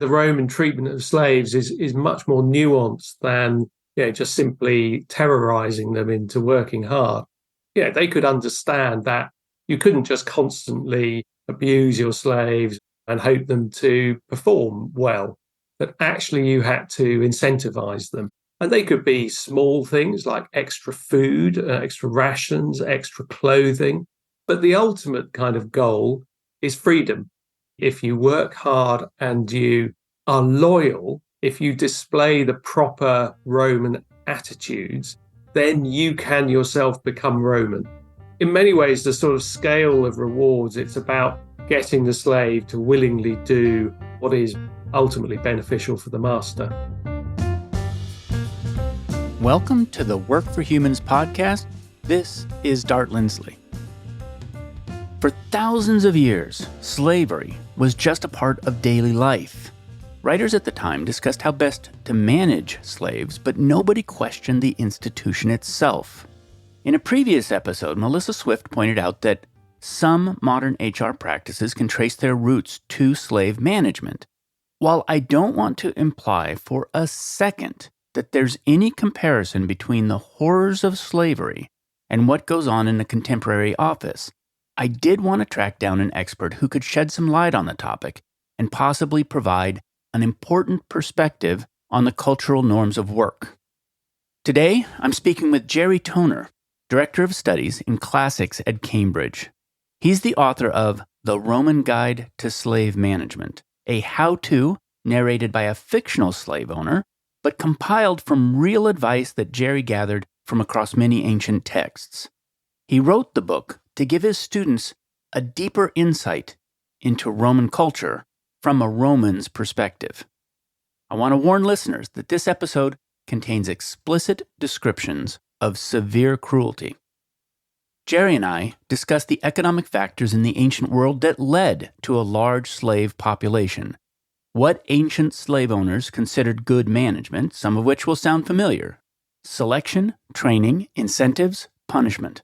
the Roman treatment of slaves is much more nuanced than just simply terrorizing them into working hard. They could understand that you couldn't just constantly abuse your slaves and hope them to perform well, but actually you had to incentivize them. And they could be small things like extra food, extra rations, extra clothing. But the ultimate kind of goal is freedom. If you work hard and you are loyal, if you display the proper Roman attitudes, then you can yourself become Roman. In many ways, the sort of scale of rewards, it's about getting the slave to willingly do what is ultimately beneficial for the master. Welcome to the Work for Humans podcast. This is Dart Lindsley. For thousands of years, slavery was just a part of daily life. Writers at the time discussed how best to manage slaves, but nobody questioned the institution itself. In a previous episode, Melissa Swift pointed out that some modern HR practices can trace their roots to slave management. While I don't want to imply for a second that there's any comparison between the horrors of slavery and what goes on in a contemporary office, I did want to track down an expert who could shed some light on the topic and possibly provide an important perspective on the cultural norms of work. Today, I'm speaking with Jerry Toner, Director of Studies in Classics at Cambridge. He's the author of The Roman Guide to Slave Management, a how-to narrated by a fictional slave owner, but compiled from real advice that Jerry gathered from across many ancient texts. He wrote the book to give his students a deeper insight into Roman culture from a Roman's perspective. I want to warn listeners that this episode contains explicit descriptions of severe cruelty. Jerry and I discussed the economic factors in the ancient world that led to a large slave population, what ancient slave owners considered good management, some of which will sound familiar, selection, training, incentives, punishment,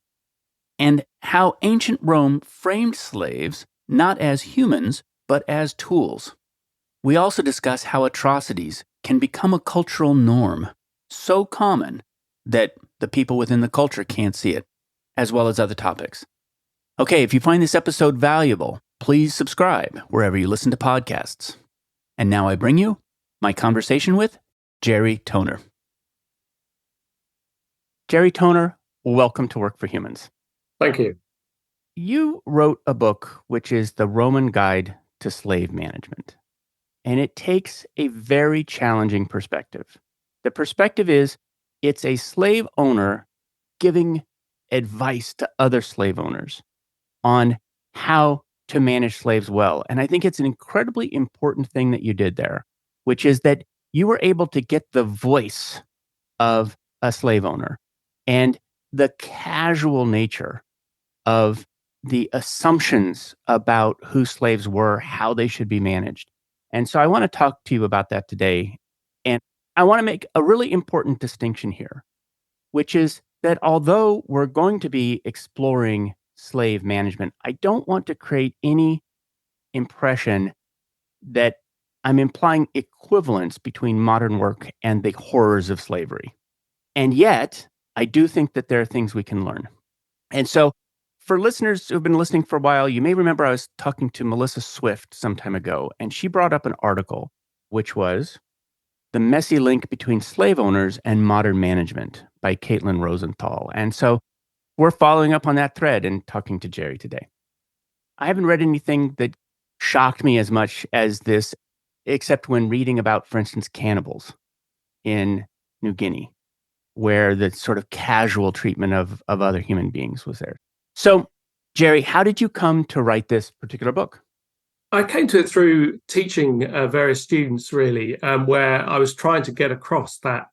and how ancient Rome framed slaves not as humans, but as tools. We also discuss how atrocities can become a cultural norm, so common that the people within the culture can't see it, as well as other topics. Okay, if you find this episode valuable, please subscribe wherever you listen to podcasts. And now I bring you my conversation with Jerry Toner. Jerry Toner, welcome to Work for Humans. Thank you. You wrote a book which is The Roman Guide to Slave Management, and it takes a very challenging perspective. The perspective is it's a slave owner giving advice to other slave owners on how to manage slaves well. And I think it's an incredibly important thing that you did there, which is that you were able to get the voice of a slave owner and the casual nature of the assumptions about who slaves were, how they should be managed. And so I want to talk to you about that today. And I want to make a really important distinction here, which is that although we're going to be exploring slave management, I don't want to create any impression that I'm implying equivalence between modern work and the horrors of slavery. And yet, I do think that there are things we can learn. And so for listeners who've been listening for a while, you may remember I was talking to Melissa Swift some time ago, and she brought up an article, which was The Messy Link Between Slave Owners and Modern Management by Caitlin Rosenthal. And so we're following up on that thread and talking to Jerry today. I haven't read anything that shocked me as much as this, except when reading about, for instance, cannibals in New Guinea, where the sort of casual treatment of other human beings was there. So, Jerry, how did you come to write this particular book? I came to it through teaching various students, really, where I was trying to get across that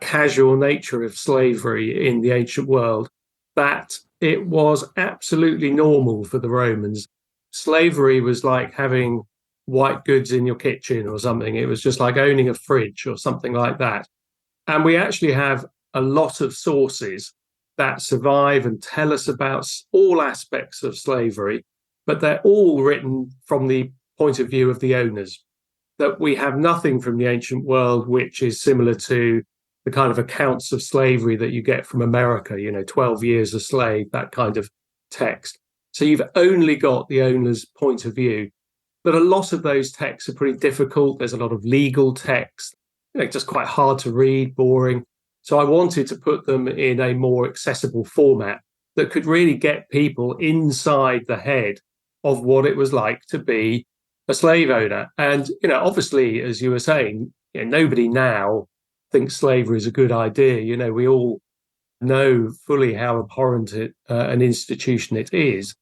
casual nature of slavery in the ancient world, that it was absolutely normal for the Romans. Slavery was like having white goods in your kitchen or something. It was just like owning a fridge or something like that. And we actually have a lot of sources that survive and tell us about all aspects of slavery, but they're all written from the point of view of the owners. that we have nothing from the ancient world which is similar to the kind of accounts of slavery that you get from America, 12 years a slave, that kind of text. So you've only got the owner's point of view. But a lot of those texts are pretty difficult. There's a lot of legal text, just quite hard to read, boring. So I wanted to put them in a more accessible format that could really get people inside the head of what it was like to be a slave owner. And, obviously, as you were saying, nobody now thinks slavery is a good idea. We all know fully how abhorrent an institution it is.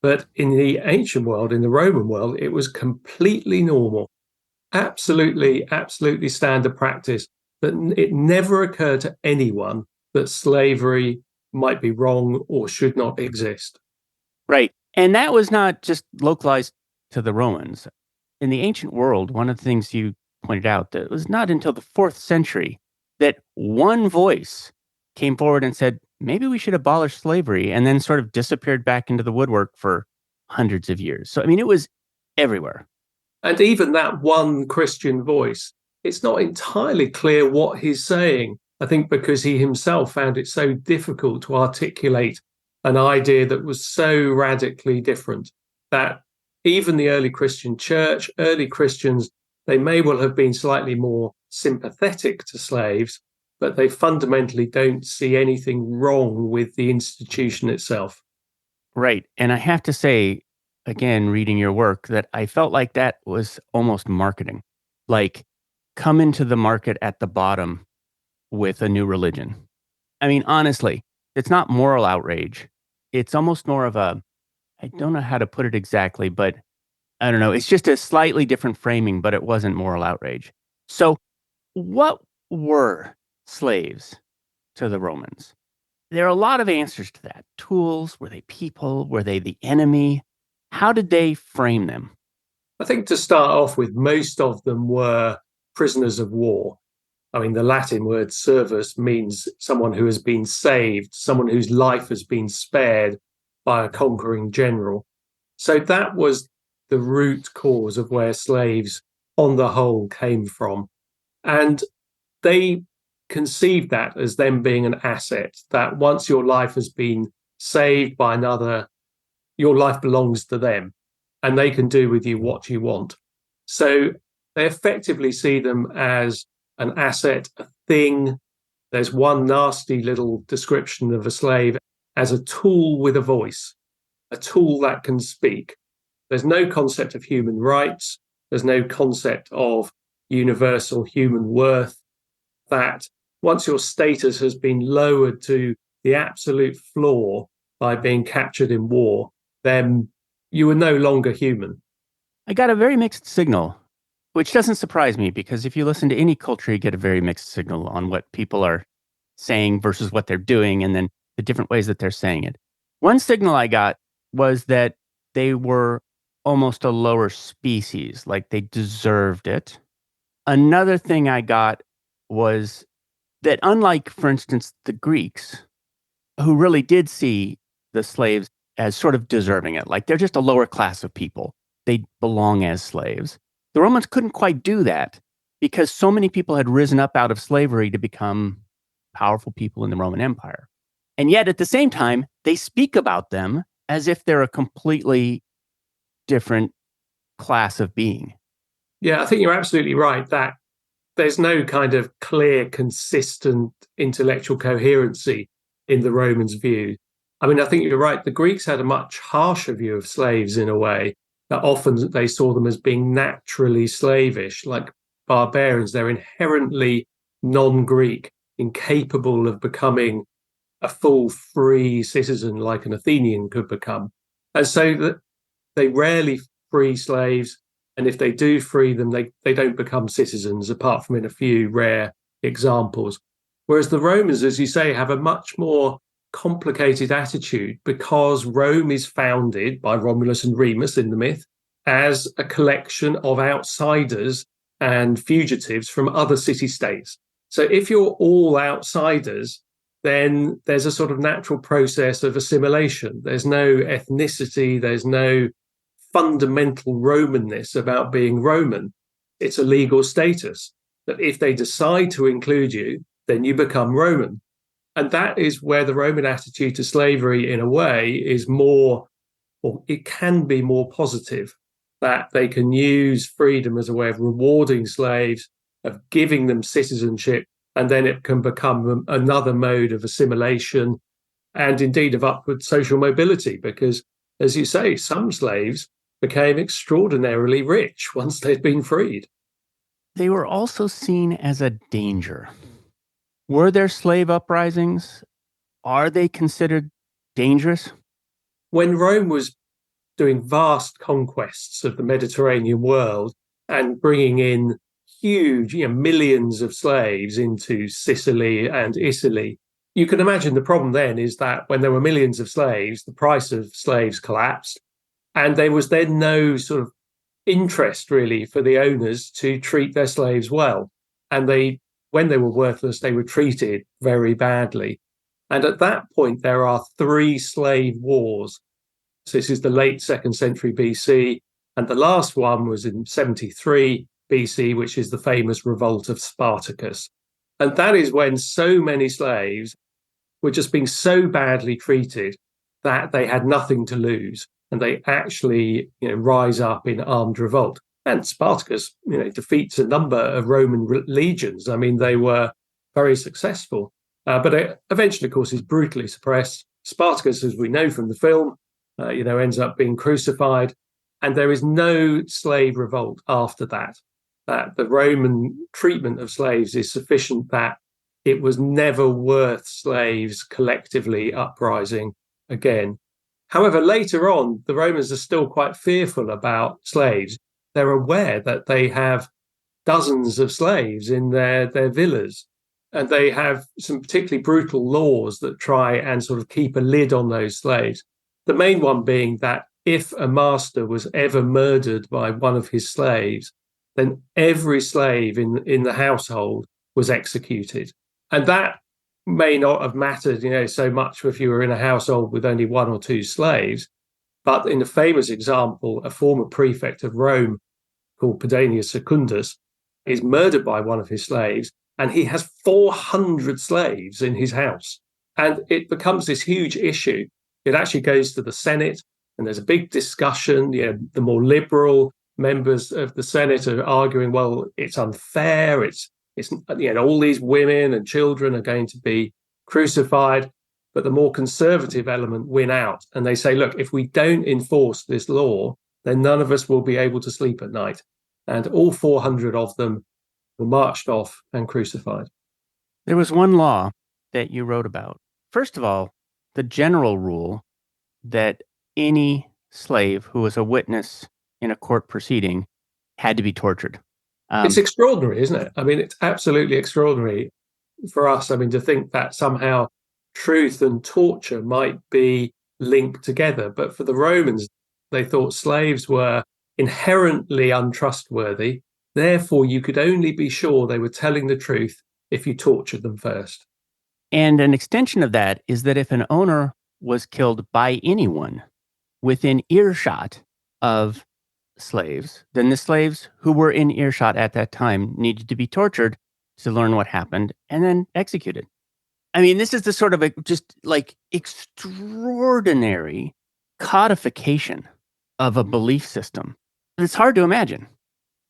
But in the ancient world, in the Roman world, it was completely normal, absolutely, absolutely standard practice, that it never occurred to anyone that slavery might be wrong or should not exist. Right. And that was not just localized to the Romans. In the ancient world, one of the things you pointed out, that it was not until the 4th century that one voice came forward and said, maybe we should abolish slavery, and then sort of disappeared back into the woodwork for hundreds of years. So, it was everywhere. And even that one Christian voice, it's not entirely clear what he's saying. I think because he himself found it so difficult to articulate an idea that was so radically different that even the early Christian church, early Christians, they may well have been slightly more sympathetic to slaves, but they fundamentally don't see anything wrong with the institution itself. Right. And I have to say, again, reading your work, that I felt like that was almost marketing. Like, come into the market at the bottom with a new religion. Honestly, it's not moral outrage. It's almost more of I don't know how to put it exactly, but I don't know. It's just a slightly different framing, but it wasn't moral outrage. So what were slaves to the Romans? There are a lot of answers to that. Tools? Were they people? Were they the enemy? How did they frame them? I think to start off with, most of them were prisoners of war. The Latin word servus means someone who has been saved, someone whose life has been spared by a conquering general. So that was the root cause of where slaves, on the whole, came from. And they conceived that as them being an asset, that once your life has been saved by another, your life belongs to them and they can do with you what you want. So they effectively see them as an asset, a thing. There's one nasty little description of a slave as a tool with a voice, a tool that can speak. There's no concept of human rights. There's no concept of universal human worth. That once your status has been lowered to the absolute floor by being captured in war, then you are no longer human. I got a very mixed signal, which doesn't surprise me, because if you listen to any culture, you get a very mixed signal on what people are saying versus what they're doing, and then the different ways that they're saying it. One signal I got was that they were almost a lower species, like they deserved it. Another thing I got was that, unlike, for instance, the Greeks, who really did see the slaves as sort of deserving it, like they're just a lower class of people, they belong as slaves. The Romans couldn't quite do that because so many people had risen up out of slavery to become powerful people in the Roman Empire. And yet, at the same time, they speak about them as if they're a completely different class of being. Yeah, I think you're absolutely right that there's no kind of clear, consistent intellectual coherency in the Romans' view. I think you're right. The Greeks had a much harsher view of slaves in a way, that often they saw them as being naturally slavish, like barbarians. They're inherently non-Greek, incapable of becoming a full free citizen like an Athenian could become. And so that they rarely free slaves. And if they do free them, they don't become citizens, apart from in a few rare examples. Whereas the Romans, as you say, have a much more complicated attitude, because Rome is founded by Romulus and Remus in the myth as a collection of outsiders and fugitives from other city-states. So if you're all outsiders, then there's a sort of natural process of assimilation. There's no ethnicity, there's no fundamental Romanness about being Roman. it's a legal status, that if they decide to include you, then you become Roman. And that is where the Roman attitude to slavery, in a way, is more, or it can be more positive, that they can use freedom as a way of rewarding slaves, of giving them citizenship, and then it can become another mode of assimilation and indeed of upward social mobility. Because, as you say, some slaves became extraordinarily rich once they'd been freed. They were also seen as a danger. Were there slave uprisings? Are they considered dangerous? When Rome was doing vast conquests of the Mediterranean world and bringing in huge, millions of slaves into Sicily and Italy, you can imagine the problem then is that when there were millions of slaves, the price of slaves collapsed, and there was then no sort of interest really for the owners to treat their slaves well. And when they were worthless, they were treated very badly. And at that point, there are 3 slave wars. So this is the late 2nd century BC. And the last one was in 73 BC, which is the famous revolt of Spartacus. And that is when so many slaves were just being so badly treated that they had nothing to lose. And they actually rise up in armed revolt. And Spartacus defeats a number of Roman legions. I mean, they were very successful. But eventually, of course, is brutally suppressed. Spartacus, as we know from the film, ends up being crucified. And there is no slave revolt after that. The Roman treatment of slaves is sufficient that it was never worth slaves collectively uprising again. However, later on, the Romans are still quite fearful about slaves. They're aware that they have dozens of slaves in their villas, and they have some particularly brutal laws that try and sort of keep a lid on those slaves. The main one being that if a master was ever murdered by one of his slaves, then every slave in the household was executed. And that may not have mattered, so much if you were in a household with only 1 or 2 slaves. But in a famous example, a former prefect of Rome called Pedanius Secundus is murdered by one of his slaves, and he has 400 slaves in his house. And it becomes this huge issue. It actually goes to the Senate, and there's a big discussion. The more liberal members of the Senate are arguing, well, it's unfair. It's all these women and children are going to be crucified. But the more conservative element win out. And they say, look, if we don't enforce this law, then none of us will be able to sleep at night. And all 400 of them were marched off and crucified. There was one law that you wrote about. First of all, the general rule that any slave who was a witness in a court proceeding had to be tortured. It's extraordinary, isn't it? I mean, it's absolutely extraordinary for us. I mean, to think that somehow truth and torture might be linked together. But for the Romans, they thought slaves were inherently untrustworthy. Therefore, you could only be sure they were telling the truth if you tortured them first. And an extension of that is that if an owner was killed by anyone within earshot of slaves, then the slaves who were in earshot at that time needed to be tortured to learn what happened and then executed. I mean, this is the sort of extraordinary codification of a belief system. It's hard to imagine.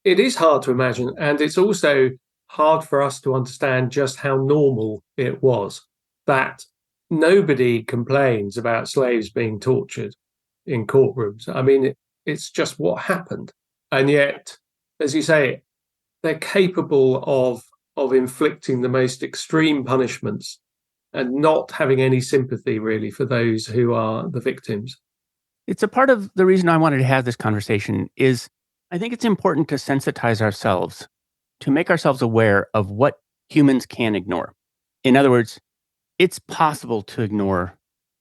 It is hard to imagine. And it's also hard for us to understand just how normal it was, that nobody complains about slaves being tortured in courtrooms. I mean, it's just what happened. And yet, as you say, they're capable of inflicting the most extreme punishments and not having any sympathy really for those who are the victims. It's a part of the reason I wanted to have this conversation is I think it's important to sensitize ourselves, to make ourselves aware of what humans can ignore. In other words, it's possible to ignore,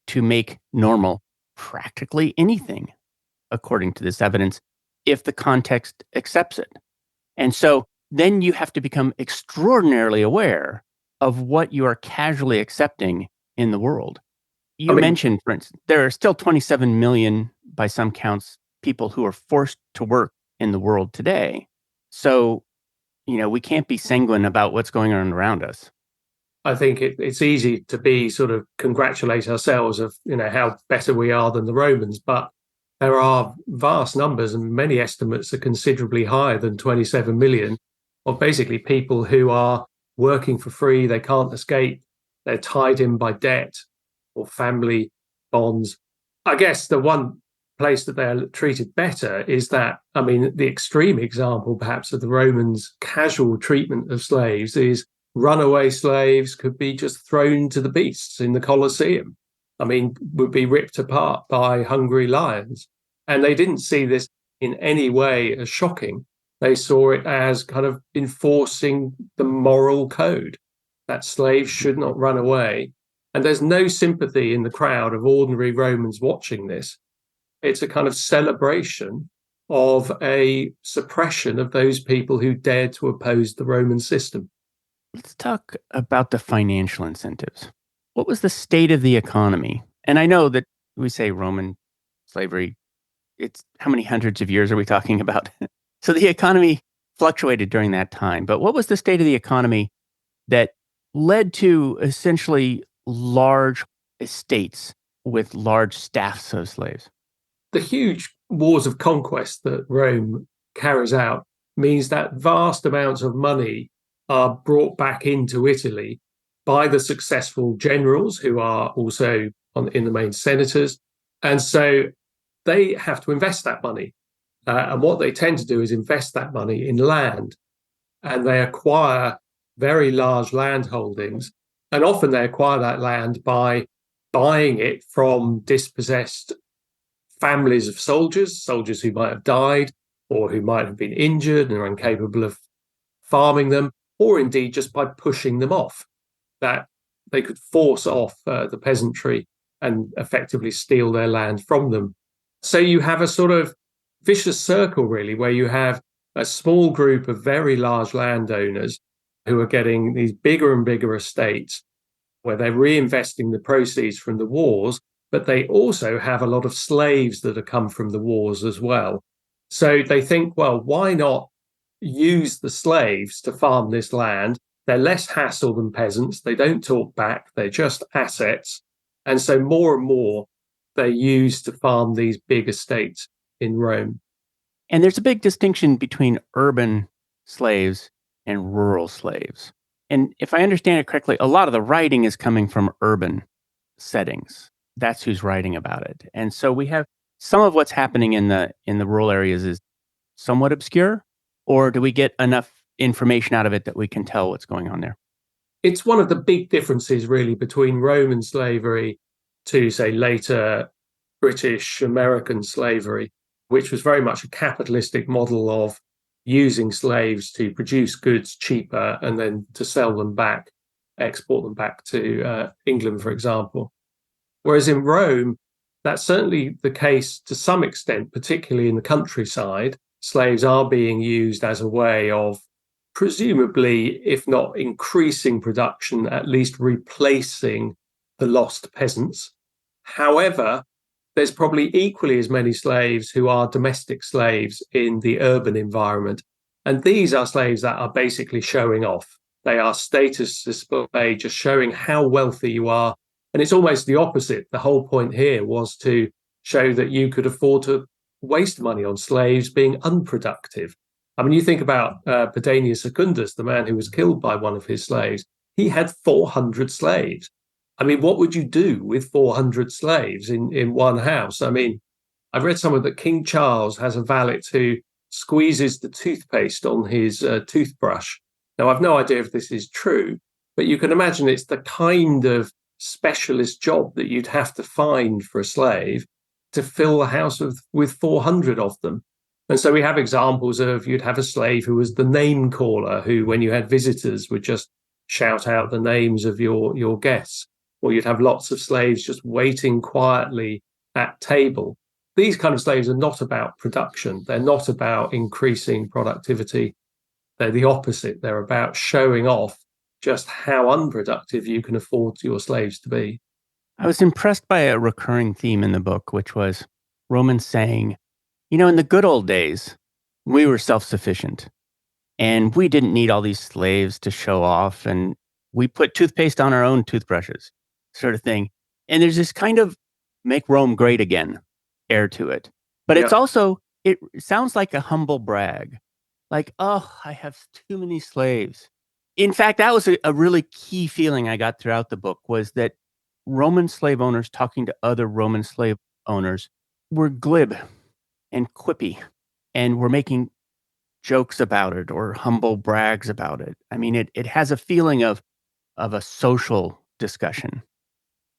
to make normal practically anything, according to this evidence, if the context accepts it. And so then you have to become extraordinarily aware of what you are casually accepting in the world. You mentioned, for instance, there are still 27 million, by some counts, people who are forced to work in the world today. So, we can't be sanguine about what's going on around us. I think it's easy to be sort of congratulate ourselves of how better we are than the Romans, but there are vast numbers, and many estimates are considerably higher than 27 million of basically people who are working for free. They can't escape. They're tied in by debt or family bonds. I guess the one place that they're treated better is that, I mean, the extreme example perhaps of the Romans' casual treatment of slaves is runaway slaves could be just thrown to the beasts in the Colosseum. I mean, would be ripped apart by hungry lions. And they didn't see this in any way as shocking. They saw it as kind of enforcing the moral code that slaves should not run away. And there's no sympathy in the crowd of ordinary Romans watching this. It's a kind of celebration of a suppression of those people who dared to oppose the Roman system. Let's talk about the financial incentives. What was the state of the economy? And I know that we say Roman slavery, it's how many hundreds of years are we talking about? So the economy fluctuated during that time. But what was the state of the economy that led to essentially large estates with large staffs of slaves? The huge wars of conquest that Rome carries out means that vast amounts of money are brought back into Italy by the successful generals who are also in the main senators. And so they have to invest that money. And what they tend to do is invest that money in land. And they acquire very large land holdings. And often they acquire that land by buying it from dispossessed families of soldiers who might have died or who might have been injured and are incapable of farming them, or indeed just by pushing them off, that they could force off the peasantry and effectively steal their land from them. So you have a sort of vicious circle, really, where you have a small group of very large landowners who are getting these bigger and bigger estates where they're reinvesting the proceeds from the wars, but they also have a lot of slaves that have come from the wars as well. So they think, well, why not use the slaves to farm this land? They're less hassle than peasants. They don't talk back. They're just assets. And so more and more they're used to farm these big estates in Rome. And there's a big distinction between urban slaves and rural slaves. And if I understand it correctly, a lot of the writing is coming from urban settings. That's who's writing about it. And so we have some of what's happening in the rural areas is somewhat obscure, or do we get enough information out of it that we can tell what's going on there? It's one of the big differences, really, between Roman slavery to, say, later British American slavery, which was very much a capitalistic model of using slaves to produce goods cheaper and then to sell them back, export them back to England, for example. Whereas in Rome, that's certainly the case to some extent, particularly in the countryside. Slaves are being used as a way of presumably, if not increasing production, at least replacing the lost peasants. However, there's probably equally as many slaves who are domestic slaves in the urban environment. And these are slaves that are basically showing off. They are status display, just showing how wealthy you are. And it's almost the opposite. The whole point here was to show that you could afford to waste money on slaves being unproductive. I mean, you think about Pedanius Secundus, the man who was killed by one of his slaves. He had 400 slaves. I mean, what would you do with 400 slaves in one house? I mean, I've read somewhere that King Charles has a valet who squeezes the toothpaste on his toothbrush. Now, I've no idea if this is true, but you can imagine it's the kind of specialist job that you'd have to find for a slave to fill the house with 400 of them. And so we have examples of you'd have a slave who was the name caller, who, when you had visitors, would just shout out the names of your guests. Or you'd have lots of slaves just waiting quietly at table. These kind of slaves are not about production. They're not about increasing productivity. They're the opposite. They're about showing off just how unproductive you can afford your slaves to be. I was impressed by a recurring theme in the book, which was Romans saying, in the good old days, we were self-sufficient. And we didn't need all these slaves to show off. And we put toothpaste on our own toothbrushes, sort of thing. And there's this kind of make Rome great again air to it. But it's Yeah. also, it sounds like a humble brag. Like, oh, I have too many slaves. In fact, that was a really key feeling I got throughout the book was that Roman slave owners talking to other Roman slave owners were glib and quippy and were making jokes about it or humble brags about it. I mean, it has a feeling of a social discussion.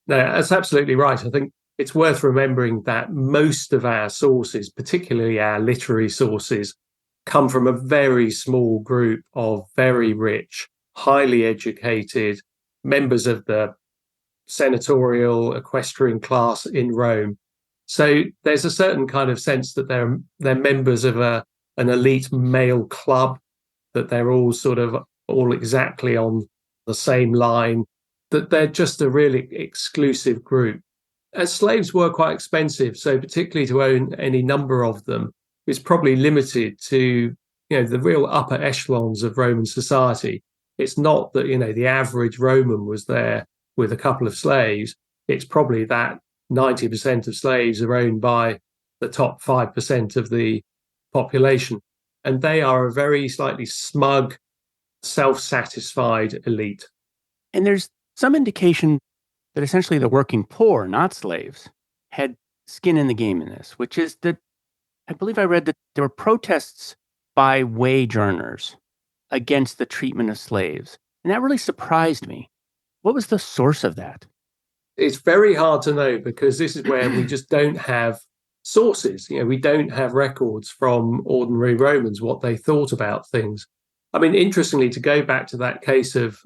No, that's absolutely right. I think it's worth remembering that most of our sources, particularly our literary sources, come from a very small group of very rich, highly educated members of the senatorial equestrian class in Rome. So there's a certain kind of sense that they're members of an elite male club, that they're all sort of all exactly on the same line, that they're just a really exclusive group. As slaves were quite expensive, so particularly to own any number of them is probably limited to the real upper echelons of Roman society. It's not that the average Roman was there with a couple of slaves. It's probably that 90% of slaves are owned by the top 5% of the population. And they are a very slightly smug, self-satisfied elite. And there's some indication that essentially the working poor, not slaves, had skin in the game in this, which is that I believe I read that there were protests by wage earners against the treatment of slaves. And that really surprised me. What was the source of that? It's very hard to know because this is where we just don't have sources. We don't have records from ordinary Romans, what they thought about things. I mean, interestingly, to go back to that case of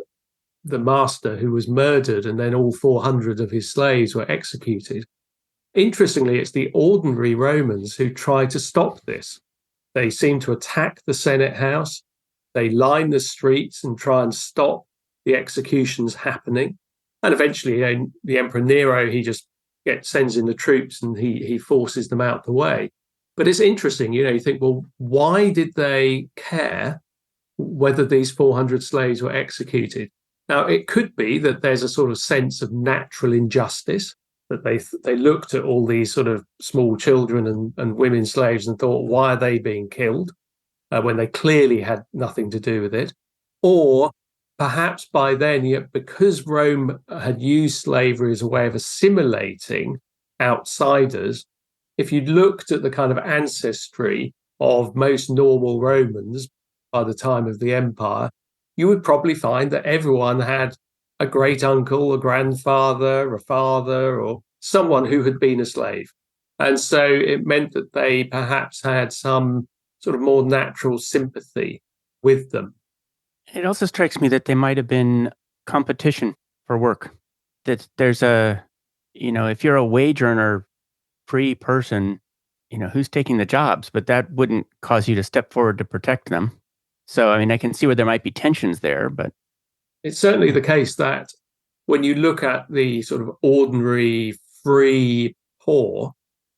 the master who was murdered and then all 400 of his slaves were executed. Interestingly, it's the ordinary Romans who tried to stop this. They seem to attack the Senate house. They line the streets and try and stop the executions happening. And eventually, the Emperor Nero, he just sends in the troops and he forces them out the way. But it's interesting, you think, well, why did they care whether these 400 slaves were executed? Now, it could be that there's a sort of sense of natural injustice, that they looked at all these sort of small children and women slaves and thought, why are they being killed when they clearly had nothing to do with it? Or perhaps by then, because Rome had used slavery as a way of assimilating outsiders, if you looked at the kind of ancestry of most normal Romans by the time of the empire, you would probably find that everyone had a great uncle, a grandfather, a father, or someone who had been a slave. And so it meant that they perhaps had some sort of more natural sympathy with them. It also strikes me that they might have been competition for work. That there's if you're a wage earner, free person, who's taking the jobs, but that wouldn't cause you to step forward to protect them. So, I mean, I can see where there might be tensions there, but it's certainly the case that when you look at the sort of ordinary, free poor,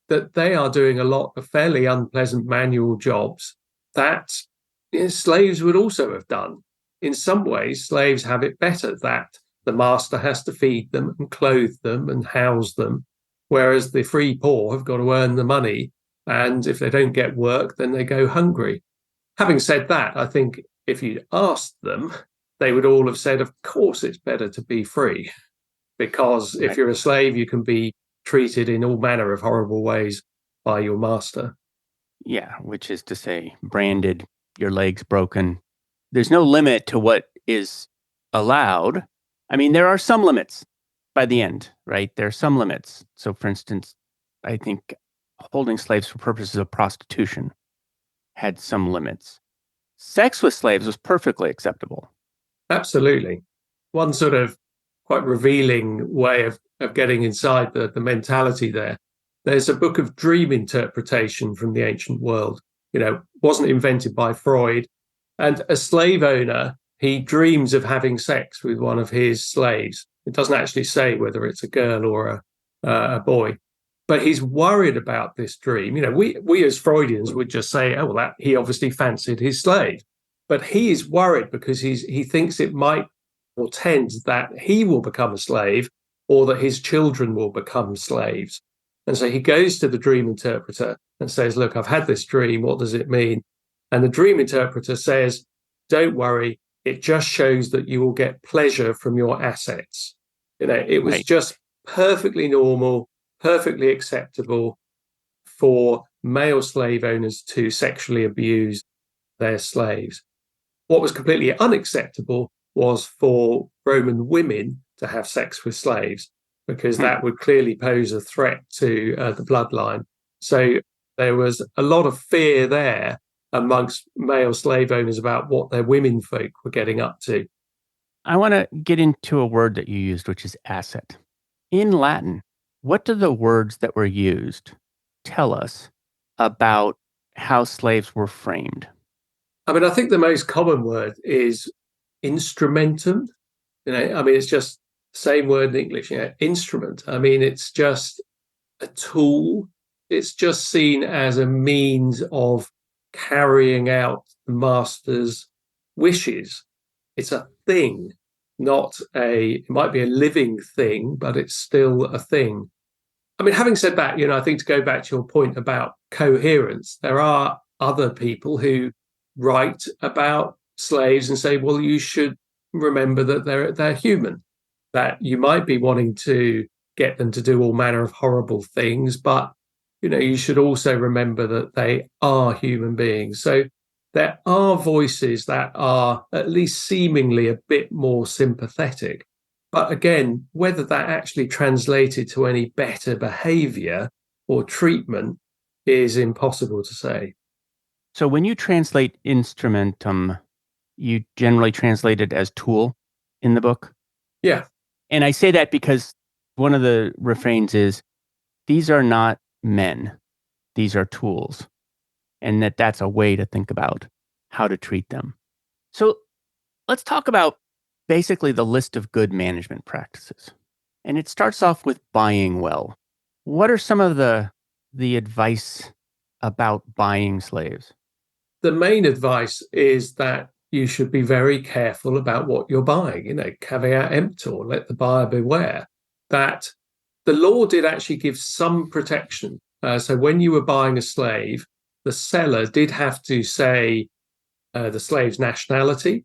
that they are doing a lot of fairly unpleasant manual jobs that slaves would also have done. In some ways, slaves have it better, that the master has to feed them and clothe them and house them, whereas the free poor have got to earn the money. And if they don't get work, then they go hungry. Having said that, I think if you'd asked them, they would all have said, of course, it's better to be free, because if you're a slave, you can be treated in all manner of horrible ways by your master. Yeah, which is to say, branded, your legs broken. There's no limit to what is allowed. I mean, there are some limits by the end, right? There are some limits. So, for instance, I think holding slaves for purposes of prostitution had some limits. Sex with slaves was perfectly acceptable. Absolutely. One sort of quite revealing way of getting inside the mentality there. There's a book of dream interpretation from the ancient world. Wasn't invented by Freud. And a slave owner, he dreams of having sex with one of his slaves. It doesn't actually say whether it's a girl or a boy. But he's worried about this dream. We as Freudians would just say, oh, well, he obviously fancied his slave. But he is worried because he thinks it might portend that he will become a slave or that his children will become slaves. And so he goes to the dream interpreter and says, look, I've had this dream. What does it mean? And the dream interpreter says, don't worry. It just shows that you will get pleasure from your assets. It was Right. just perfectly normal, perfectly acceptable for male slave owners to sexually abuse their slaves. What was completely unacceptable was for Roman women to have sex with slaves, because that would clearly pose a threat to the bloodline. So there was a lot of fear there amongst male slave owners about what their women folk were getting up to. I want to get into a word that you used, which is asset. In Latin, what do the words that were used tell us about how slaves were framed? I mean, I think the most common word is instrumentum. It's just the same word in English, instrument. I mean, it's just a tool. It's just seen as a means of carrying out the master's wishes. It's a thing, it might be a living thing, but it's still a thing. I mean, having said that, I think to go back to your point about coherence, there are other people who write about slaves and say, well, you should remember that they're human, that you might be wanting to get them to do all manner of horrible things, but you should also remember that they are human beings. So there are voices that are at least seemingly a bit more sympathetic. But again, whether that actually translated to any better behavior or treatment is impossible to say. So when you translate instrumentum, you generally translate it as tool in the book. Yeah. And I say that because one of the refrains is, these are not men, these are tools. And that's a way to think about how to treat them. So let's talk about basically the list of good management practices. And it starts off with buying well. What are some of the advice about buying slaves? The main advice is that you should be very careful about what you're buying, caveat emptor, let the buyer beware. That the law did actually give some protection. So when you were buying a slave, the seller did have to say the slave's nationality,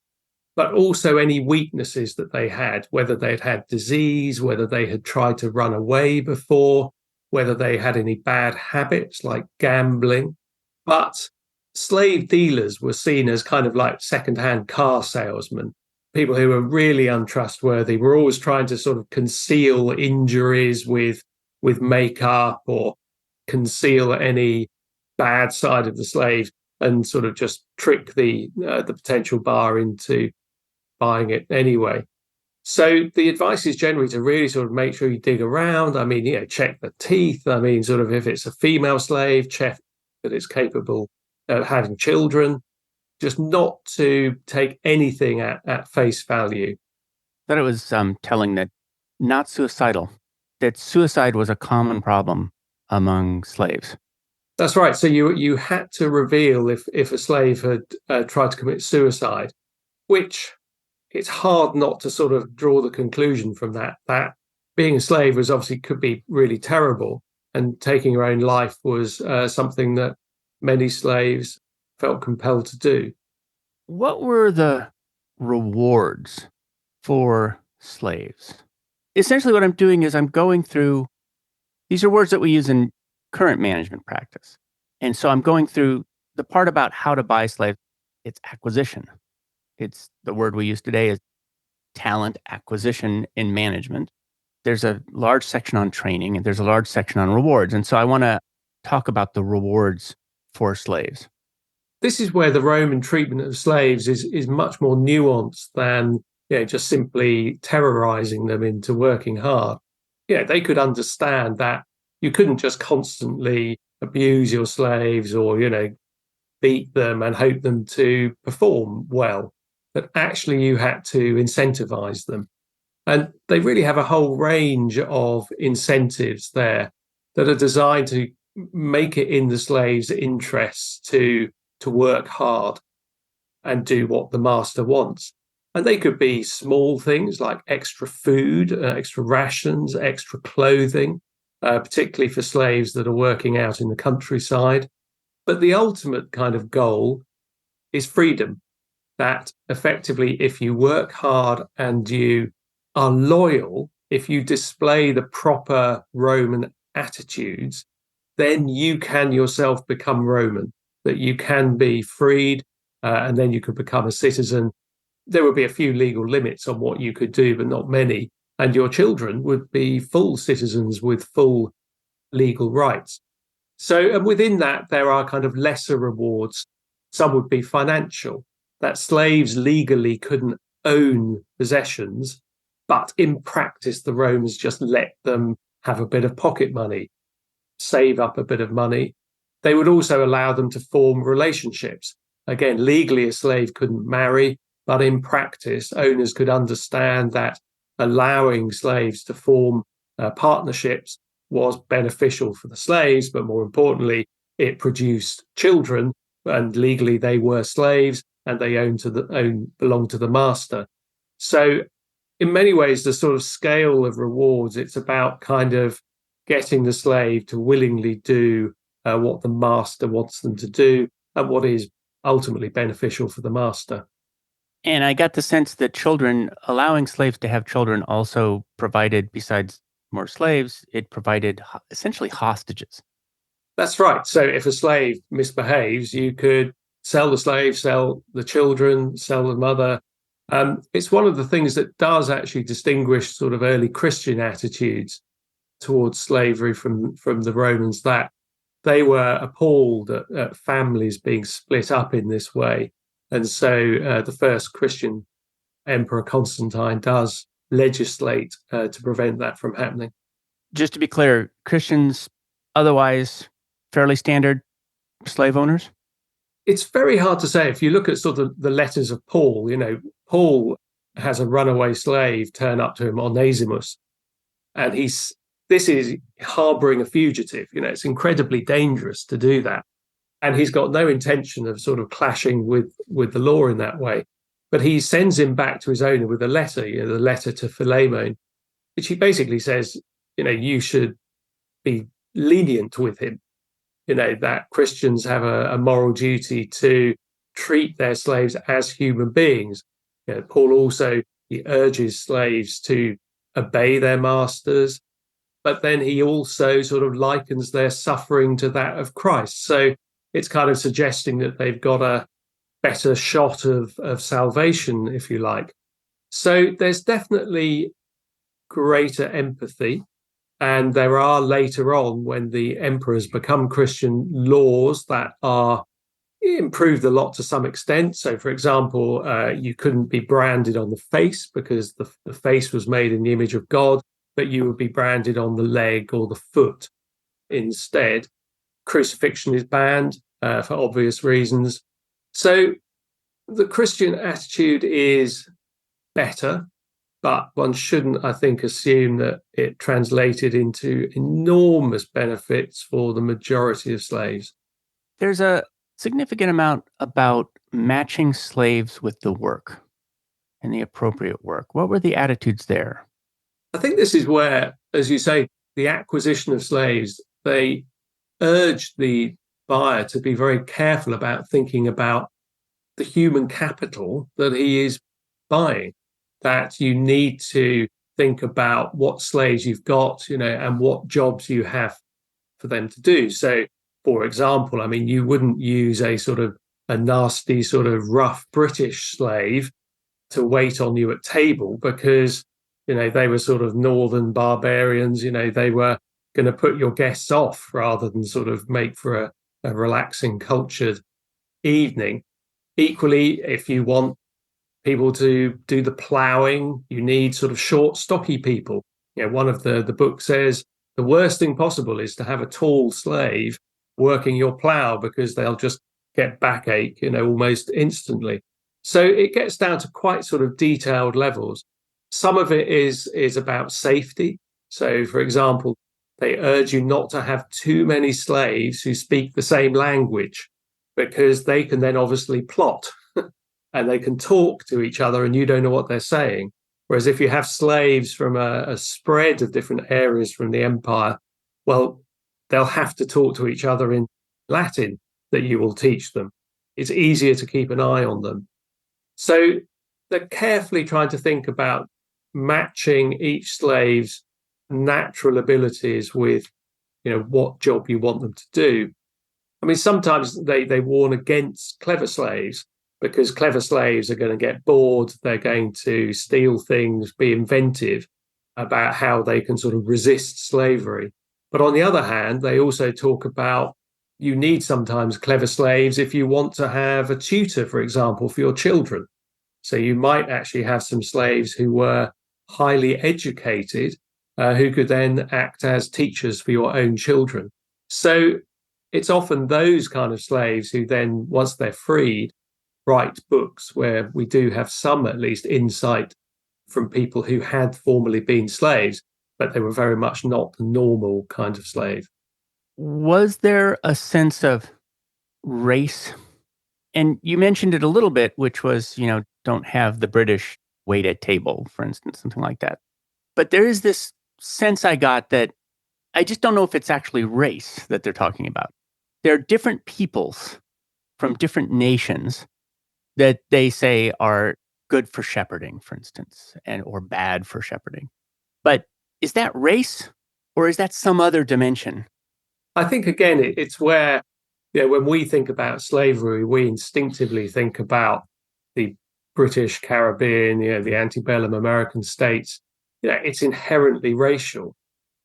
but also any weaknesses that they had, whether they'd had disease, whether they had tried to run away before, whether they had any bad habits like gambling. But slave dealers were seen as kind of like secondhand car salesmen, people who were really untrustworthy, were always trying to sort of conceal injuries with makeup or conceal any bad side of the slave and sort of just trick the potential buyer into buying it anyway. So the advice is generally to really sort of make sure you dig around. I mean, check the teeth. I mean, sort of if it's a female slave, check that it's capable of having children, just not to take anything at face value. I thought it was telling that not suicidal, that suicide was a common problem among slaves. That's right. So you had to reveal if a slave had tried to commit suicide, which it's hard not to sort of draw the conclusion from that being a slave was obviously could be really terrible, and taking your own life was something that many slaves felt compelled to do. What were the rewards for slaves? Essentially, what I'm doing is I'm going through, these are words that we use in current management practice. And so I'm going through the part about how to buy slaves. It's acquisition. It's the word we use today is talent acquisition in management. There's a large section on training and there's a large section on rewards. And so I want to talk about the rewards for slaves. This is where the Roman treatment of slaves is much more nuanced than just simply terrorizing them into working hard. They could understand that you couldn't just constantly abuse your slaves or beat them and hope them to perform well, that actually you had to incentivize them. And they really have a whole range of incentives there that are designed to make it in the slaves' interests to work hard. and do what the master wants. And they could be small things like extra food, extra rations, extra clothing, particularly for slaves that are working out in the countryside. But the ultimate kind of goal is freedom, that effectively, if you work hard and you are loyal, if you display the proper Roman attitudes, then you can yourself become Roman, that you can be freed, and then you could become a citizen. There would be a few legal limits on what you could do, but not many. And your children would be full citizens with full legal rights. So, and within that, there are kind of lesser rewards. Some would be financial, that slaves legally couldn't own possessions, but in practice, the Romans just let them have a bit of pocket money, save up a bit of money. They would also allow them to form relationships. Again, legally, a slave couldn't marry, but in practice, owners could understand that allowing slaves to form partnerships was beneficial for the slaves, but more importantly, it produced children, and legally they were slaves and they belonged to the master. So in many ways, the sort of scale of rewards, it's about kind of getting the slave to willingly do what the master wants them to do and what is ultimately beneficial for the master. And I got the sense that allowing slaves to have children also provided, besides more slaves, it provided essentially hostages. That's right. So if a slave misbehaves, you could sell the slave, sell the children, sell the mother. It's one of the things that does actually distinguish sort of early Christian attitudes towards slavery from the Romans, that they were appalled at families being split up in this way. And so the first Christian emperor, Constantine, does legislate to prevent that from happening. Just to be clear, Christians, otherwise fairly standard slave owners? It's very hard to say. If you look at sort of the letters of Paul, Paul has a runaway slave turn up to him, Onesimus, and this is harboring a fugitive. It's incredibly dangerous to do that. And he's got no intention of sort of clashing with the law in that way. But he sends him back to his owner with a letter, the letter to Philemon, which he basically says, you should be lenient with him. That Christians have a moral duty to treat their slaves as human beings. Paul also, he urges slaves to obey their masters, but then he also sort of likens their suffering to that of Christ. So it's kind of suggesting that they've got a better shot of salvation, if you like. So there's definitely greater empathy. And there are later on, when the emperors become Christian, laws that are improved a lot to some extent. So, for example, you couldn't be branded on the face because the face was made in the image of God, but you would be branded on the leg or the foot instead. Crucifixion is banned for obvious reasons. So the Christian attitude is better, but one shouldn't, I think, assume that it translated into enormous benefits for the majority of slaves. There's a significant amount about matching slaves with the work and the appropriate work. What were the attitudes there? I think this is where, as you say, the acquisition of slaves, they urged the buyer to be very careful about thinking about the human capital that he is buying, that you need to think about what slaves you've got, and what jobs you have for them to do. So, for example, I mean, you wouldn't use a nasty sort of rough British slave to wait on you at table because, they were sort of northern barbarians, they were going to put your guests off rather than sort of make for a relaxing, cultured evening. Equally, if you want people to do the ploughing, you need sort of short, stocky people. One of the book says the worst thing possible is to have a tall slave working your plough because they'll just get backache, almost instantly. So it gets down to quite sort of detailed levels. Some of it is about safety. So, for example, they urge you not to have too many slaves who speak the same language because they can then obviously plot. and they can talk to each other and you don't know what they're saying. Whereas if you have slaves from a spread of different areas from the empire, well, they'll have to talk to each other in Latin that you will teach them. It's easier to keep an eye on them. So they're carefully trying to think about matching each slave's natural abilities with, what job you want them to do. I mean, sometimes they warn against clever slaves because clever slaves are going to get bored. They're going to steal things, be inventive about how they can sort of resist slavery. But on the other hand, they also talk about you need sometimes clever slaves if you want to have a tutor, for example, for your children. So you might actually have some slaves who were highly educated, who could then act as teachers for your own children. So it's often those kind of slaves who then, once they're freed, write books where we do have some, at least, insight from people who had formerly been slaves, but they were very much not the normal kind of slave. Was there a sense of race? And you mentioned it a little bit, which was, don't have the British wait at table, for instance, something like that. But there is this sense I got that I just don't know if it's actually race that they're talking about. There are different peoples from different nations that they say are good for shepherding, for instance, or bad for shepherding. But is that race or is that some other dimension? I think, again, it's where, when we think about slavery, we instinctively think about the British Caribbean, the antebellum American states. It's inherently racial.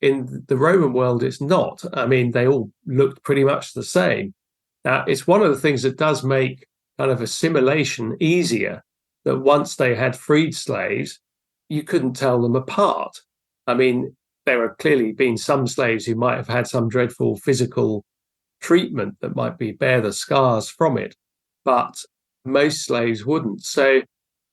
In the Roman world, it's not. I mean, they all looked pretty much the same. Now, it's one of the things that does make kind of assimilation easier, that once they had freed slaves, you couldn't tell them apart. I mean, there have clearly been some slaves who might have had some dreadful physical treatment that might bear the scars from it, but most slaves wouldn't. So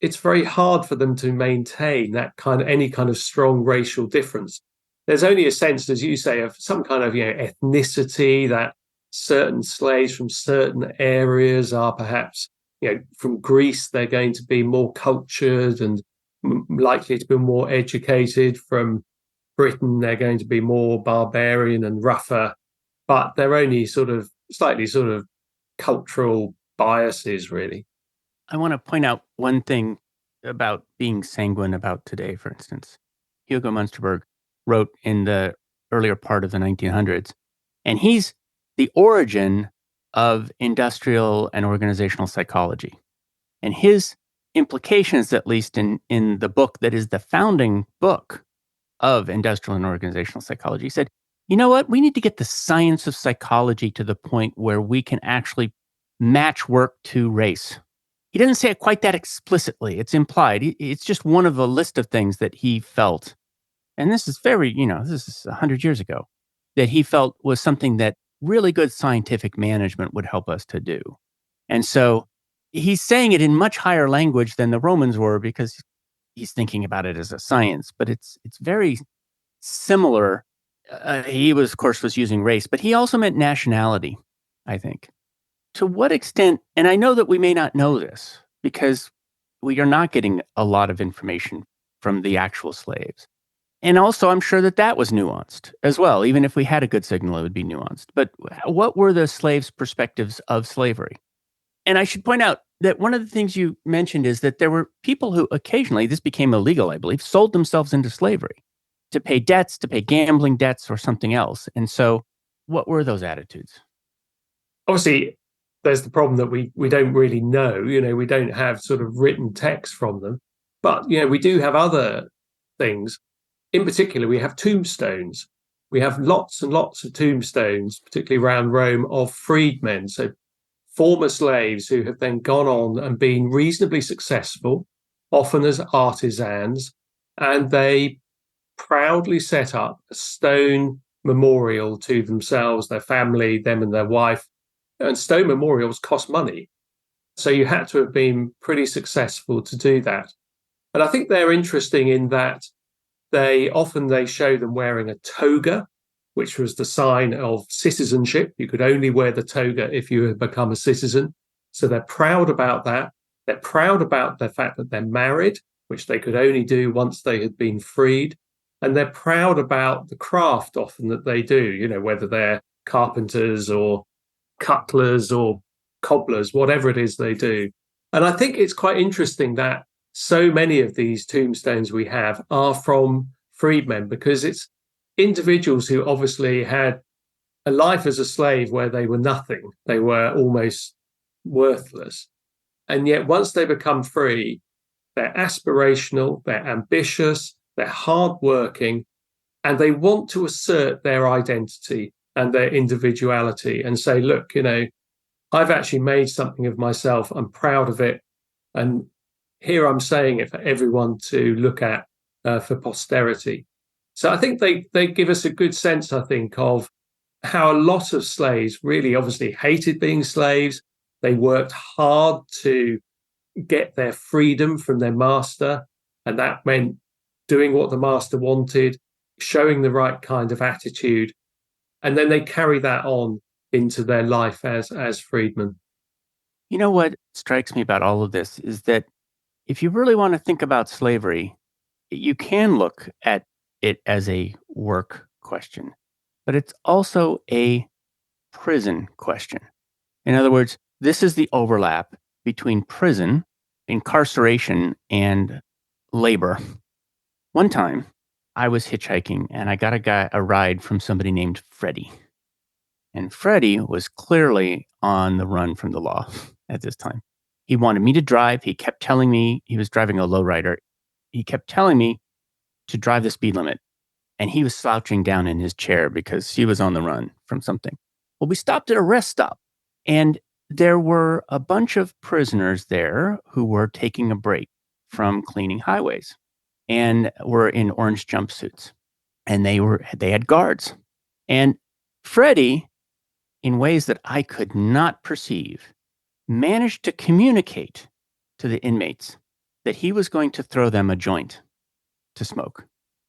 it's very hard for them to maintain that any kind of strong racial difference. There's only a sense, as you say, of some kind of ethnicity, that certain slaves from certain areas are perhaps, from Greece, they're going to be more cultured and likely to be more educated. From Britain, they're going to be more barbarian and rougher, but they're only slightly cultural biases, really. I want to point out one thing about being sanguine about today, for instance. Hugo Munsterberg wrote in the earlier part of the 1900s, and he's the origin of industrial and organizational psychology. And his implications, at least in the book that is the founding book of industrial and organizational psychology, he said, you know what? We need to get the science of psychology to the point where we can actually match work to race. He doesn't say it quite that explicitly. It's implied. It's just one of a list of things that he felt. And this is this is 100 years ago, that he felt was something that really good scientific management would help us to do. And so he's saying it in much higher language than the Romans were because he's thinking about it as a science, but it's very similar. He was, of course, was using race, but he also meant nationality, I think. To what extent, and I know that we may not know this because we are not getting a lot of information from the actual slaves. And also, I'm sure that was nuanced as well. Even if we had a good signal, it would be nuanced. But what were the slaves' perspectives of slavery? And I should point out that one of the things you mentioned is that there were people who occasionally, this became illegal, I believe, sold themselves into slavery to pay debts, to pay gambling debts or something else. And so what were those attitudes? Obviously, there's the problem that we don't really know. We don't have sort of written text from them. But, we do have other things. In particular, we have tombstones. We have lots and lots of tombstones, particularly around Rome, of freedmen. So former slaves who have then gone on and been reasonably successful, often as artisans, and they proudly set up a stone memorial to themselves, their family, them and their wife. And stone memorials cost money. So you had to have been pretty successful to do that. And I think they're interesting in that they show them wearing a toga, which was the sign of citizenship. You could only wear the toga if you had become a citizen. So they're proud about that. They're proud about the fact that they're married, which they could only do once they had been freed. And they're proud about the craft often that they do, whether they're carpenters or cutlers or cobblers, whatever it is they do. And I think it's quite interesting that so many of these tombstones we have are from freedmen, because it's individuals who obviously had a life as a slave where they were nothing, they were almost worthless. And yet, once they become free, they're aspirational, they're ambitious, they're hardworking, and they want to assert their identity and their individuality and say, look, I've actually made something of myself. I'm proud of it. And here I'm saying it for everyone to look at for posterity. So I think they give us a good sense, I think, of how a lot of slaves really obviously hated being slaves. They worked hard to get their freedom from their master. And that meant doing what the master wanted, showing the right kind of attitude. And then they carry that on into their life as freedmen. You know what strikes me about all of this is that if you really want to think about slavery, you can look at it as a work question, but it's also a prison question. In other words, this is the overlap between prison, incarceration, and labor. One time, I was hitchhiking and I got a ride from somebody named Freddie. And Freddie was clearly on the run from the law at this time. He wanted me to drive. He kept telling me, he was driving a lowrider. He kept telling me to drive the speed limit. And he was slouching down in his chair because he was on the run from something. Well, we stopped at a rest stop, and there were a bunch of prisoners there who were taking a break from cleaning highways and were in orange jumpsuits. And they had guards. And Freddie, in ways that I could not perceive, managed to communicate to the inmates that he was going to throw them a joint to smoke.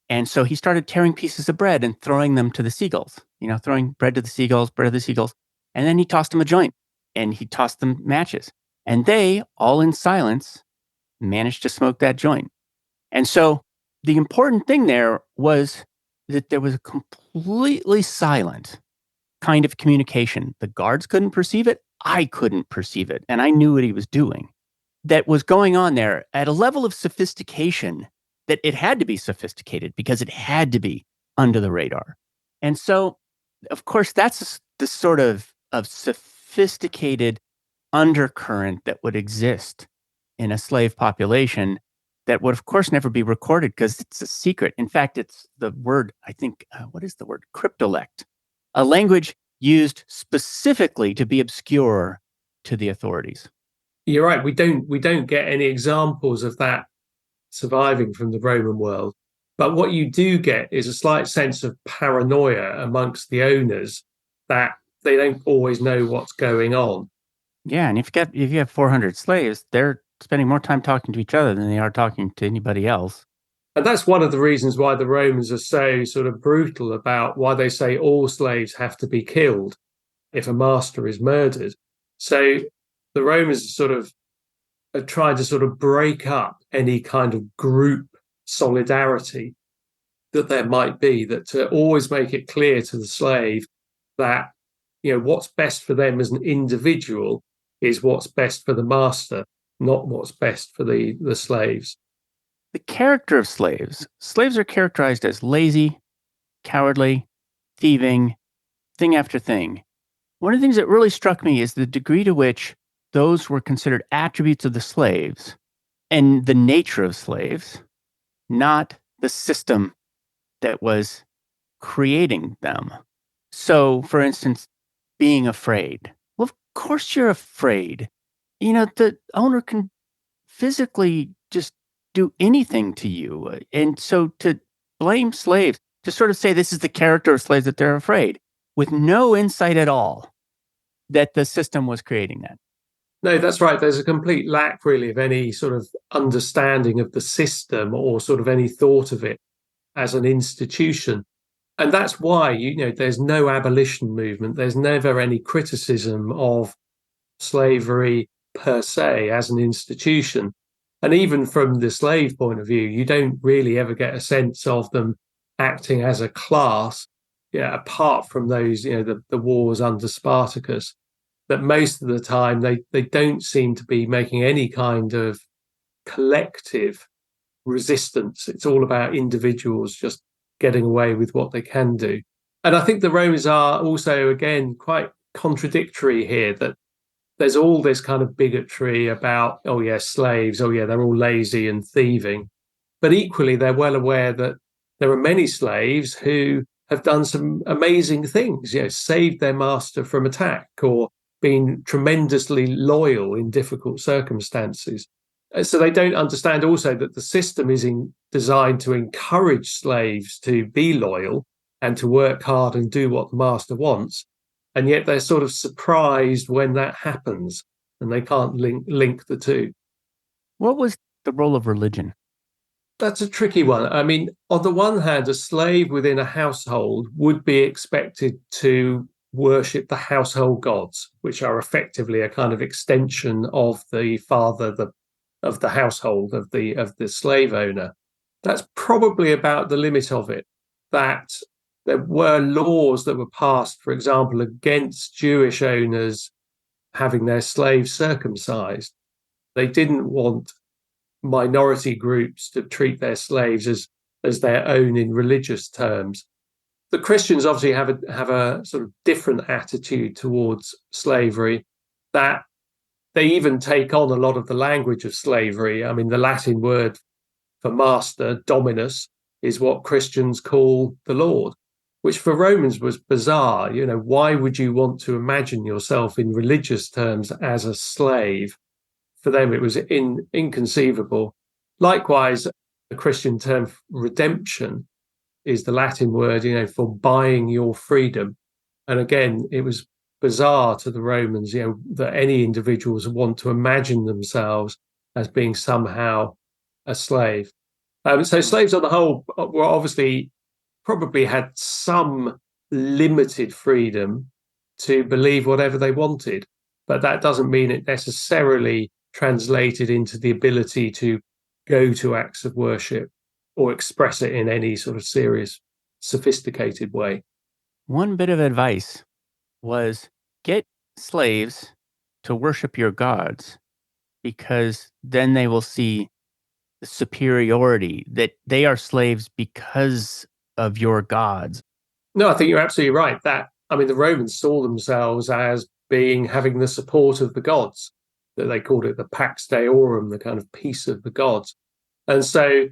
And so he started tearing pieces of bread and throwing them to the seagulls, throwing bread to the seagulls, bread to the seagulls. And then he tossed them a joint and he tossed them matches. And they, all in silence, managed to smoke that joint. And so the important thing there was that there was a completely silent kind of communication. The guards couldn't perceive it. I couldn't perceive it. And I knew what he was doing. That was going on there at a level of sophistication that it had to be sophisticated because it had to be under the radar. And so, of course, that's the sort of sophisticated undercurrent that would exist in a slave population that would, of course, never be recorded because it's a secret. In fact, it's the word, I think, what is the word? Cryptolect, a language used specifically to be obscure to the authorities. You're right. We don't get any examples of that surviving from the Roman world. But what you do get is a slight sense of paranoia amongst the owners that they don't always know what's going on. Yeah, and if you have 400 slaves, they're spending more time talking to each other than they are talking to anybody else. And that's one of the reasons why the Romans are so sort of brutal about why they say all slaves have to be killed if a master is murdered. So the Romans sort of are trying to sort of break up any kind of group solidarity that there might be, that to always make it clear to the slave that, what's best for them as an individual is what's best for the master, not what's best for the slaves. The character of slaves are characterized as lazy, cowardly, thieving, thing after thing. One of the things that really struck me is the degree to which those were considered attributes of the slaves and the nature of slaves, not the system that was creating them. So, for instance, being afraid. Well, of course you're afraid. The owner can physically just do anything to you. And so to blame slaves, to sort of say this is the character of slaves, that they're afraid, with no insight at all that the system was creating that. No, that's right. There's a complete lack, really, of any sort of understanding of the system or sort of any thought of it as an institution. And that's why, there's no abolition movement. There's never any criticism of slavery per se as an institution. And even from the slave point of view, you don't really ever get a sense of them acting as a class, yeah, apart from those, the wars under Spartacus. That most of the time they don't seem to be making any kind of collective resistance. It's all about individuals just getting away with what they can do. And I think the Romans are also, again, quite contradictory here, that there's all this kind of bigotry about, oh, yeah, slaves, oh, yeah, they're all lazy and thieving. But equally, they're well aware that there are many slaves who have done some amazing things, saved their master from attack or been tremendously loyal in difficult circumstances. So they don't understand also that the system is designed to encourage slaves to be loyal and to work hard and do what the master wants. And yet they're sort of surprised when that happens and they can't link the two. What was the role of religion? That's a tricky one. I mean, on the one hand, a slave within a household would be expected to worship the household gods, which are effectively a kind of extension of the father, of the household, of the slave owner. That's probably about the limit of it. That there were laws that were passed, for example, against Jewish owners having their slaves circumcised. They didn't want minority groups to treat their slaves as their own in religious terms. The Christians obviously have a sort of different attitude towards slavery, that they even take on a lot of the language of slavery. I mean, the Latin word for master, dominus, is what Christians call the Lord, which for Romans was bizarre. Why would you want to imagine yourself in religious terms as a slave? For them, it was inconceivable. Likewise, the Christian term redemption is the Latin word, for buying your freedom. And again, it was bizarre to the Romans, that any individuals want to imagine themselves as being somehow a slave. So slaves on the whole were obviously probably had some limited freedom to believe whatever they wanted, but that doesn't mean it necessarily translated into the ability to go to acts of worship or express it in any sort of serious, sophisticated way. One bit of advice was get slaves to worship your gods, because then they will see the superiority, that they are slaves because of your gods. No, I think you're absolutely right. The Romans saw themselves as having the support of the gods, that they called it the Pax Deorum, the kind of peace of the gods. And so,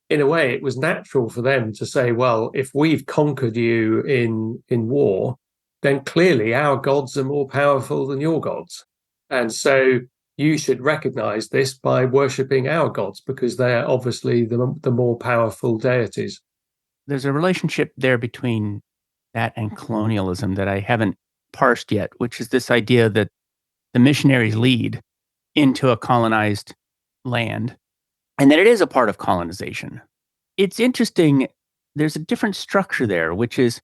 in a way, it was natural for them to say, well, if we've conquered you in war, then clearly our gods are more powerful than your gods. And so you should recognize this by worshipping our gods, because they're obviously the more powerful deities. There's a relationship there between that and colonialism that I haven't parsed yet, which is this idea that the missionaries lead into a colonized land, and that it is a part of colonization. It's interesting. There's a different structure there, which is,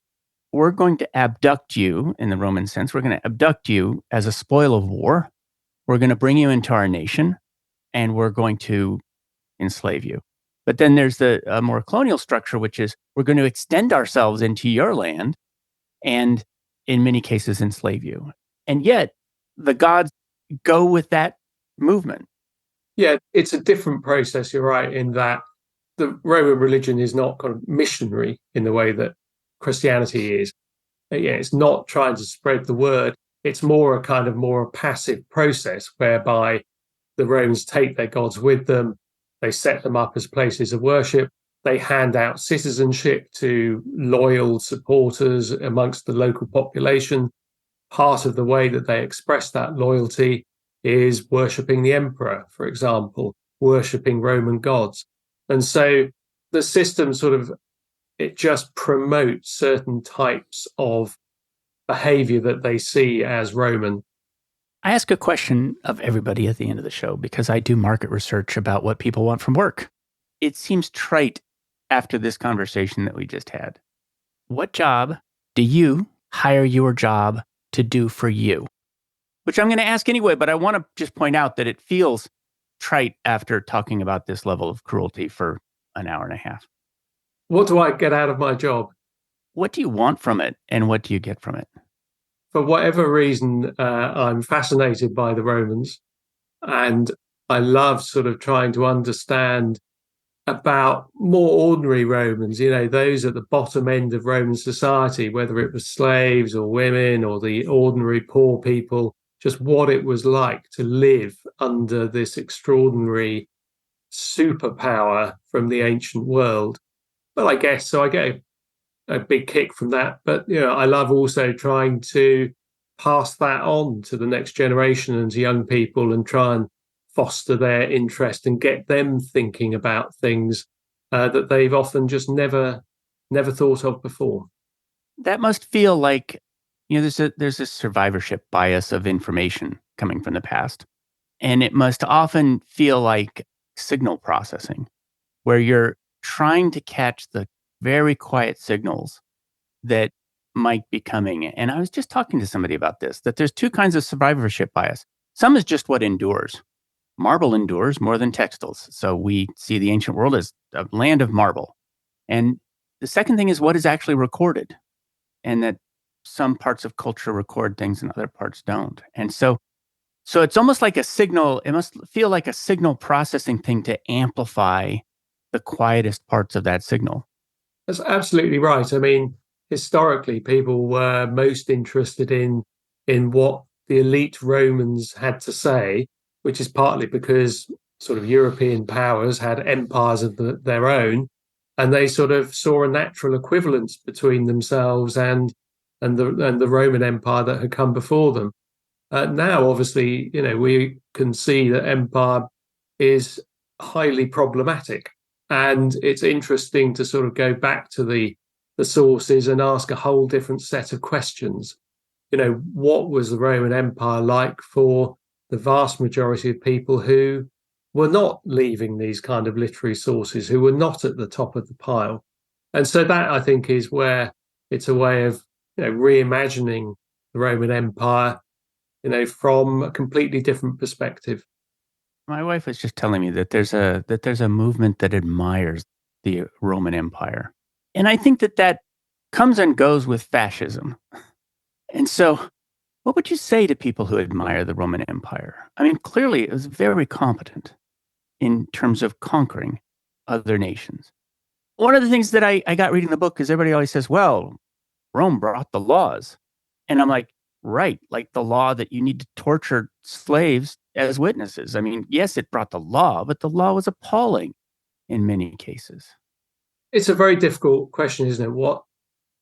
we're going to abduct you in the Roman sense. We're going to abduct you as a spoil of war. We're going to bring you into our nation, and we're going to enslave you. But then there's the more colonial structure, which is, we're going to extend ourselves into your land and in many cases enslave you. And yet the gods go with that movement. Yeah, it's a different process. You're right in that the Roman religion is not kind of missionary in the way that Christianity is. Yeah, it's not trying to spread the word. It's more a passive process whereby the Romans take their gods with them. They set them up as places of worship. They hand out citizenship to loyal supporters amongst the local population. Part of the way that they express that loyalty is worshipping the emperor, for example, worshipping Roman gods. And so the system it just promotes certain types of behavior that they see as Roman. I ask a question of everybody at the end of the show because I do market research about what people want from work. It seems trite after this conversation that we just had. What job do you hire your job to do for you? which I'm going to ask anyway, but I want to just point out that it feels trite after talking about this level of cruelty for an hour and a half. What do I get out of my job? What do you want from it, and what do you get from it? For whatever reason, I'm fascinated by the Romans, and I love sort of trying to understand about more ordinary Romans, those at the bottom end of Roman society, whether it was slaves or women or the ordinary poor people, just what it was like to live under this extraordinary superpower from the ancient world. Well, I guess so. I get a big kick from that, but I love also trying to pass that on to the next generation and to young people and try and foster their interest and get them thinking about things that they've often just never thought of before. That must feel like, there's a survivorship bias of information coming from the past. And it must often feel like signal processing, where you're trying to catch the very quiet signals that might be coming. And I was just talking to somebody about this, that there's two kinds of survivorship bias. Some is just what endures. Marble endures more than textiles. So we see the ancient world as a land of marble. And the second thing is what is actually recorded, and that some parts of culture record things and other parts don't. And so it's almost like a signal. It must feel like a signal processing thing to amplify the quietest parts of that signal. That's absolutely right. I mean, historically, people were most interested in what the elite Romans had to say, which is partly because sort of European powers had empires of their own, and they sort of saw a natural equivalence between themselves and the Roman Empire that had come before them. Now, obviously, we can see that empire is highly problematic, and it's interesting to sort of go back to the sources and ask a whole different set of questions. What was the Roman Empire like for the vast majority of people who were not leaving these kind of literary sources, who were not at the top of the pile? And so that, I think, is where it's a way of reimagining the Roman Empire, from a completely different perspective. My wife was just telling me that there's a movement that admires the Roman Empire. And I think that comes and goes with fascism. And so what would you say to people who admire the Roman Empire? I mean, clearly it was very competent in terms of conquering other nations. One of the things that I got reading the book is everybody always says, well, Rome brought the laws. And I'm like, right, like the law that you need to torture slaves as witnesses. I mean, yes, it brought the law, but the law was appalling in many cases. It's a very difficult question, isn't it? What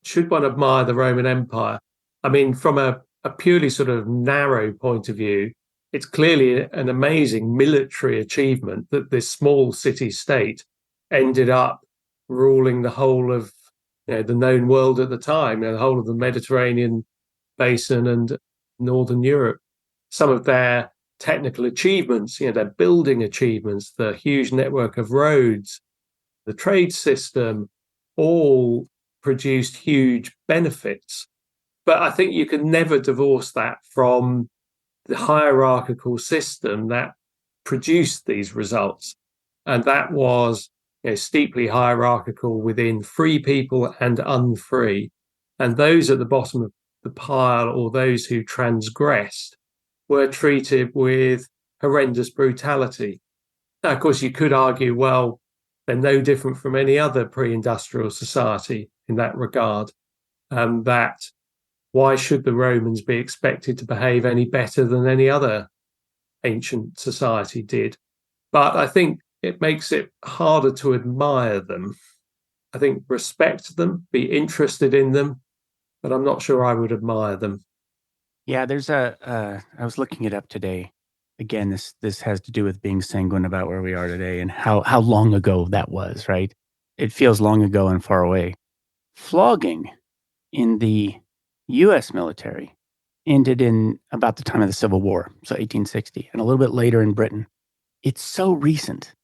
should one admire the Roman Empire? I mean, from a purely sort of narrow point of view, it's clearly an amazing military achievement that this small city state ended up ruling the whole of the known world at the time, the whole of the Mediterranean basin and Northern Europe. Some of their technical achievements, their building achievements, the huge network of roads, the trade system, all produced huge benefits. But I think you can never divorce that from the hierarchical system that produced these results. And that was steeply hierarchical within free people and unfree. And those at the bottom of the pile, or those who transgressed, were treated with horrendous brutality. Now, of course, you could argue, well, they're no different from any other pre-industrial society in that regard. That why should the Romans be expected to behave any better than any other ancient society did? But I think it makes it harder to admire them. I think respect them, be interested in them, but I'm not sure I would admire them. Yeah, there's I was looking it up today. Again, this has to do with being sanguine about where we are today and how long ago that was, right? It feels long ago and far away. Flogging in the U.S. military ended in about the time of the Civil War, so 1860, and a little bit later in Britain. It's so recent.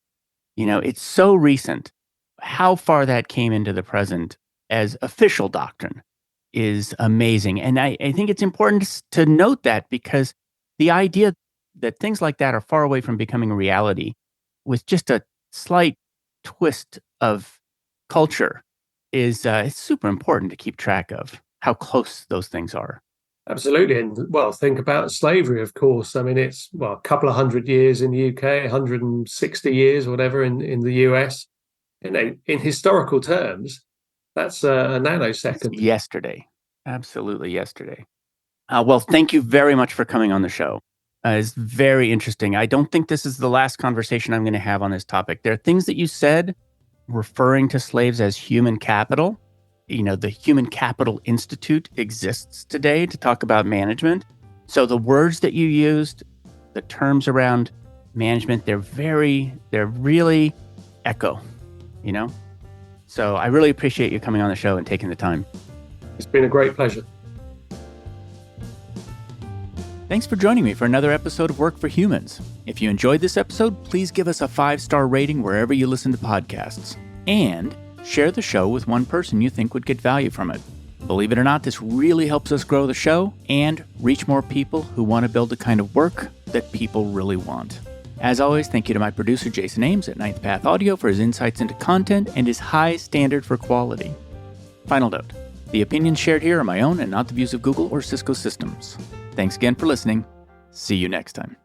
It's so recent. How far that came into the present as official doctrine is amazing. And I think it's important to note that, because the idea that things like that are far away from becoming a reality with just a slight twist of culture is it's super important to keep track of how close those things are. Absolutely. And well, think about slavery, of course. I mean, it's, well, a couple of 100 years in the UK, 160 years, whatever, in the US. In historical terms, that's a nanosecond. It's yesterday. Absolutely yesterday. Well, thank you very much for coming on the show. It's very interesting. I don't think this is the last conversation I'm going to have on this topic. There are things that you said referring to slaves as human capital. The Human Capital Institute exists today to talk about management. So the words that you used, the terms around management, they're really echo, So I really appreciate you coming on the show and taking the time. It's been a great pleasure. Thanks for joining me for another episode of Work for Humans. If you enjoyed this episode, please give us a 5-star rating wherever you listen to podcasts. And share the show with one person you think would get value from it. Believe it or not, this really helps us grow the show and reach more people who want to build the kind of work that people really want. As always, thank you to my producer, Jason Ames at Ninth Path Audio for his insights into content and his high standard for quality. Final note, the opinions shared here are my own and not the views of Google or Cisco Systems. Thanks again for listening. See you next time.